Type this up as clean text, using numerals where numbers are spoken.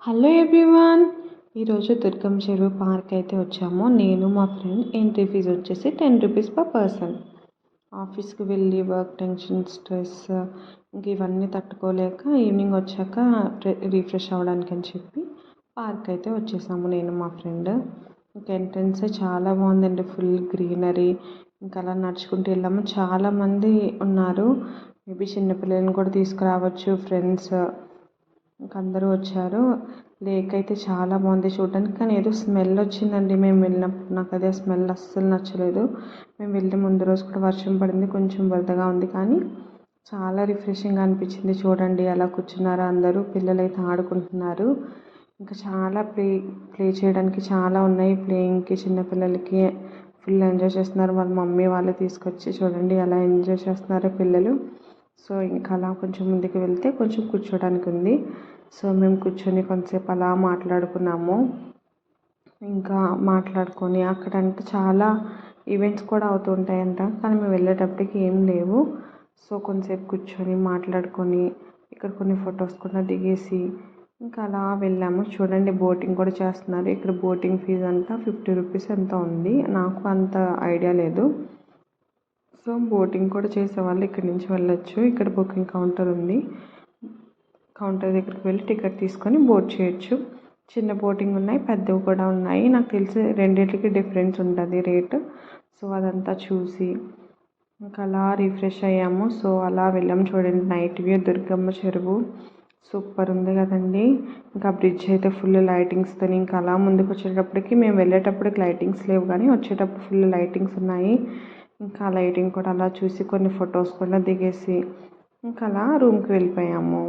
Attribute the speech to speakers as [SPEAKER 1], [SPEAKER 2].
[SPEAKER 1] Hello everyone. ఈరోజు దుర్గం చెరువు park అయితే వచ్చాము. నేను మా ఫ్రెండ్. ఎంట్రీ ఫీజు వచ్చేసి 10 రూపీస్ పర్ పర్సన్. ఆఫీస్కి వెళ్ళి వర్క్ టెన్షన్, స్ట్రెస్ ఇంక ఇవన్నీ తట్టుకోలేక ఈవినింగ్ వచ్చాక రీఫ్రెష్ అవ్వడానికి అని చెప్పి పార్క్ అయితే వచ్చేసాము నేను మా ఫ్రెండ్. ఇంక ఎంట్రన్స్ చాలా బాగుందండి, ఫుల్ గ్రీనరీ. ఇంకా అలా నడుచుకుంటూ వెళ్ళాము. చాలామంది ఉన్నారు. మేబీ చిన్నపిల్లలను కూడా తీసుకురావచ్చు, ఫ్రెండ్స్ ఇంకా అందరూ వచ్చారు. లేక్ అయితే చాలా బాగుంది చూడడానికి, కానీ ఏదో స్మెల్ వచ్చిందండి మేము వెళ్ళినప్పుడు. నాకు అదే స్మెల్ అస్సలు నచ్చలేదు. మేము వెళ్ళే ముందు రోజు కూడా వర్షం పడింది, కొంచెం బరదగా ఉంది, కానీ చాలా రిఫ్రెషింగ్గా అనిపించింది. చూడండి అలా కూర్చున్నారు అందరూ, పిల్లలు అయితే ఆడుకుంటున్నారు. ఇంకా చాలా ప్లే చేయడానికి చాలా ఉన్నాయి. ప్లేయింగ్కి చిన్నపిల్లలకి ఫుల్ ఎంజాయ్ చేస్తున్నారు. వాళ్ళ మమ్మీ వాళ్ళు తీసుకొచ్చి చూడండి ఎలా ఎంజాయ్ చేస్తున్నారో పిల్లలు. సో ఇంకా అలా కొంచెం ముందుకు వెళ్తే కొంచెం కూర్చోడానికి ఉంది. సో మేము కూర్చొని కొంతసేపు అలా మాట్లాడుకున్నాము. ఇంకా మాట్లాడుకొని అక్కడంటే చాలా ఈవెంట్స్ కూడా అవుతుంటాయంట, కానీ మేము వెళ్ళేటప్పటికి ఏం లేవు. సో కొంతసేపు కూర్చొని మాట్లాడుకొని ఇక్కడ కొన్ని ఫొటోస్ కూడా దిగేసి ఇంకా అలా వెళ్ళాము. చూడండి బోటింగ్ కూడా చేస్తున్నారు. ఇక్కడ బోటింగ్ ఫీజు అంతా 50 రూపీస్ ఎంత ఉంది, నాకు అంత ఐడియా లేదు. సో బోటింగ్ కూడా చేసేవాళ్ళు ఇక్కడి నుంచి వెళ్ళొచ్చు. ఇక్కడ బుకింగ్ కౌంటర్ ఉంది. కౌంటర్ దగ్గరికి వెళ్ళి టికెట్ తీసుకొని బోట్ చేయొచ్చు. చిన్న బోటింగ్ ఉన్నాయి, పెద్దవి కూడా ఉన్నాయి. నాకు తెలిసి రెండింటికి డిఫరెన్స్ ఉంటుంది రేటు. సో అదంతా చూసి ఇంకా అలా రిఫ్రెష్ అయ్యాము. సో అలా వెళ్ళాము. చూడండి నైట్ వ్యూ, దుర్గమ్మ చెరువు సూపర్ ఉంది కదండి. ఇంకా బ్రిడ్జ్ అయితే ఫుల్ లైటింగ్స్తో. ఇంకా అలా ముందుకు వచ్చేటప్పటికి, మేము వెళ్ళేటప్పటికి లైటింగ్స్ లేవు, కానీ వచ్చేటప్పుడు ఫుల్ లైటింగ్స్ ఉన్నాయి. ఇంకా లైటింగ్ కూడా అలా చూసి కొన్ని ఫొటోస్ కూడా దిగేసి ఇంకా అలా రూమ్కి వెళ్ళిపోయాము.